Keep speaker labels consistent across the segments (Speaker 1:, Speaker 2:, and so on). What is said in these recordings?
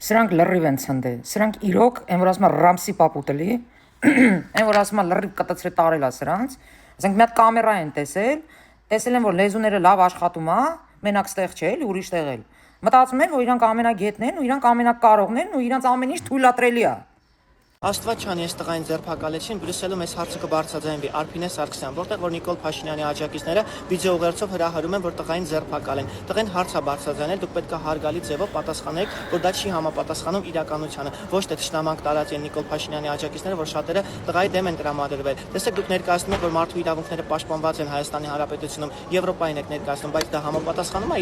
Speaker 1: Սրանք լրիվ են ցնդե։ Սրանք իրոք, այն որ ասում է Ռամսի պապուտելի, այն որ ասում է լրիվ կտցրի տարել է սրանց։ Ասենք մի հատ կամերա են տեսել են որ լեզուները լավ աշխատում է, մենակ ստեղ չէ, էլի ուրիշ տեղ էլ։ Մտածում են, որ իրանք ամենագետն են ու իրանք ամենակարողն են ու իրանք ամեն ինչ թույլատրելի է։
Speaker 2: Աստված չանի, այս տղային ձերբակալեցին, Բրյուսելում այս հարցը կբարձրաձայնվի Արփինե Սարգսյան, որտեղ որ Նիկոլ Փաշինյանի աջակիցները վիդեոուղերձով հրահրում են, որ տղային ձերբակալեն։ Տղեն հարց է բարձրաձայնել, դուք պետք է հարգալի ձևով պատասխանեք, որ դա չի համապատասխանում իրականությանը։ Ոչ թե թշնամանք տարած են Նիկոլ Փաշինյանի աջակիցները, որ շատերը տղայի դեմ են տրամադրվել։ Տեսեք, դուք ներկայացնում եք, որ մարդու իրավունքները պաշտպանված են Հայաստանի Հանրապետությունում, Եվրոպային եք ներկայացնում, բայց դա համապատասխանում է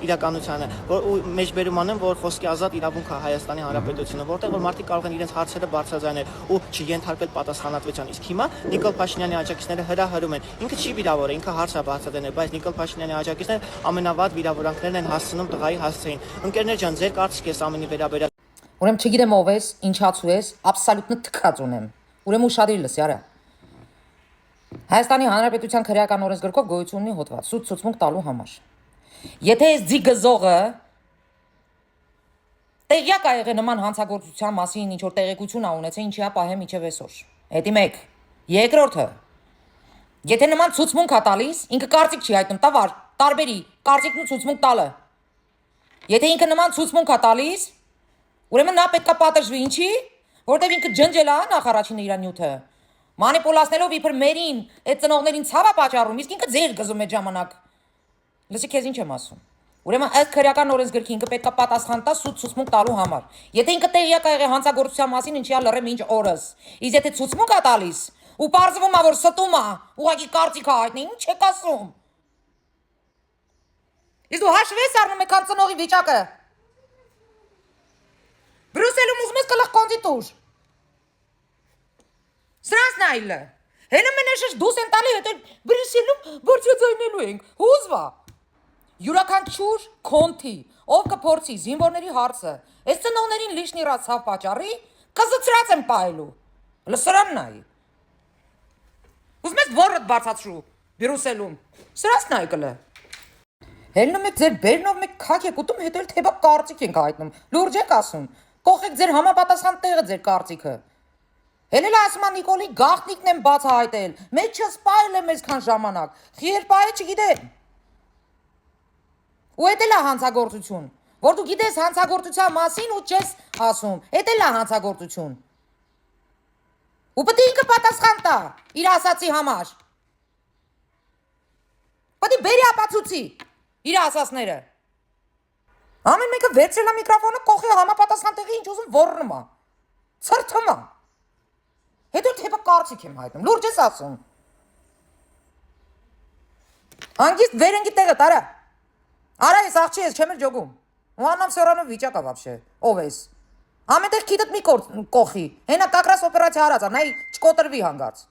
Speaker 2: իրականությանը, որ մեջբերում անեն, որ խոսքի ազատ իրավունք է Հայաստանի Հանրապետությունում, որտեղ որ մարդիկ կարող են իրենց հարցերը բարձրաձայնել ու չենթարկվել պատասխանատվության։ Իսկ հիմա Նիկոլ Փաշինյանի աջակիցները հրահրում են։ Ինքը չի վիրավոր է, ինքը հարց է բարձրացնել, բայց Նիկոլ Փաշինյանի աջակիցները ամենավատ վիրավորանքներն են հասցնում տղայի հասցեին։ Ընկերներ ջան, ձեր կարծիքն է ամենի վերաբերյալ։
Speaker 1: Ուրեմն չգիտեմ ով ես, ինչացու ես, աբսոլյուտն թքած ունեմ։ Ուրեմն ուշադիր լսի, արա։ Հայաստանի Հանրապետության քրեական օրենսգրքով գոյություն ունի հոդված սուտ ցուցմունք տալու համար։ Եթե այս ձիգզողը տեղյակ ա եղել նման հանցագործության մասին ինչ որ տեղեկություն ա ունեցել, ինչի ա պահե միջև այսօր։ Հետի մեկ։ Երկրորդը։ Եթե նման ցուցմունք ա տալիս, ինքը կարծիք չի հայտնում, տավար, տարբերի կարծիքն ու ցուցմունք տալը։ Եթե ինքը նման ցուցմունք ա տալիս, ուրեմն նա պետք է պատժվի, ինչի, որտեղ ինքը ջնջել է նախ առաջինը իր նյութը։ Մանիպուլացնելով իբր մերին, այդ ծնողներին ցավ է պատճառում, իսկ ինքը ձեր գզում է ժամանակ։ Լսի քեզ ինչ եմ ասում։ Ուրեմն ըստ քրեական օրենսգրքի ինքը պետք է պատասխան տա սուտ ցուցմունք տալու համար։ Եթե ինքը տեղյակ ա եղել հանցագործության մասին, ինչի ա լռեմ ինչ օրս։ Իսկ եթե ցուցմունք ա տալիս ու պարզվում ա որ ստում ա, ուղղակի կարծիք ա հայտնել, ինչ եք ասում։ Իսկ դու հաշվես առնում եք քան ծնողի վիճակը։ Բրյուսելում ուզում ես գլխ կոնտի տուր։ Սրանց նայլը։ Հենը մենեշ դուս են տալի հետո Բրյուսելում բարձրաձայնելու ենք։ Հուզվա։ Յուրաքանչյուր քոնթի, ով կփորձի զինվորների հարցը, այս ծնողներին լիշնի ռացավ պատճառի, կզծրած եմ պահելու։ Լսրան նայ։ Ուզում ես որդ բարձացրու Բրյուսելում։ Սրանց նայ կլը։ Հելնում եք ձեր բերնով մեկ քակ եք ուտում, հետո էլ թեբա կարծիք ենք հայտնում։ Լուրջ եք ասում։ Կողեք ձեր համապատասխան տեղը ձեր կարծիքը։ Հելել ասում ա Նիկոլի գաղտնիքն եմ բաց հայտել։ Մեծ չսպայել եմ այսքան ժամանակ։ Խիեր պահե չգիտեմ։ Ու էդ էլ է հանցագործություն, որ դու գիտես հանցագործության մասին ու չես ասում, էդ էլ է հանցագործություն։ Ու պետք է ինքը պատասխան տա իր ասացի համար։ Պետք է բերի ապացուցի իր ասածները։ Ամեն մեկը վերցրել է միկրոֆոնը, կողի համապատասխան տեղի ինչ ուզում ոռնում ա։ Ցրթում ա։ Հետո թեպա կարծիք եմ հայտնում, լուրջ ես ասում։ Հանգիստ վերընկի տեղը տարա։ Արա ես աղջի ես, չեմ էլ ջոգում։ Ու աննամ սորանով վիճակա վաբշե, ով ես։ Ամենտեղ քիդդ մի կողի, հենա կակրաս օպերացիա հարածա, նայ չկոտրվի հանգարց։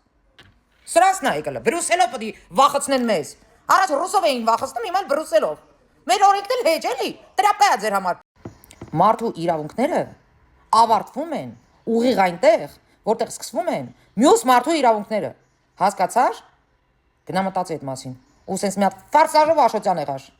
Speaker 1: Սրանց նայ կլը, Բրյուսելով պտի վախացնեն մեզ։ Առաջ ռուսով էին վախացնում, հիմա Բրյուսելով։ Մեր օրենքն էլ հեչ էլի, տրապկա է ձեր համար։ Մարդու իրավունքները ավարտվում են ուղիղ այնտեղ, որտեղ սկսվում են մյուս մարդու իրավունքները։ Հասկացար։ Գնա մտածի այդ մասին։ Ու սենց մի հատ ֆարսաժով Աշոտյան եղար։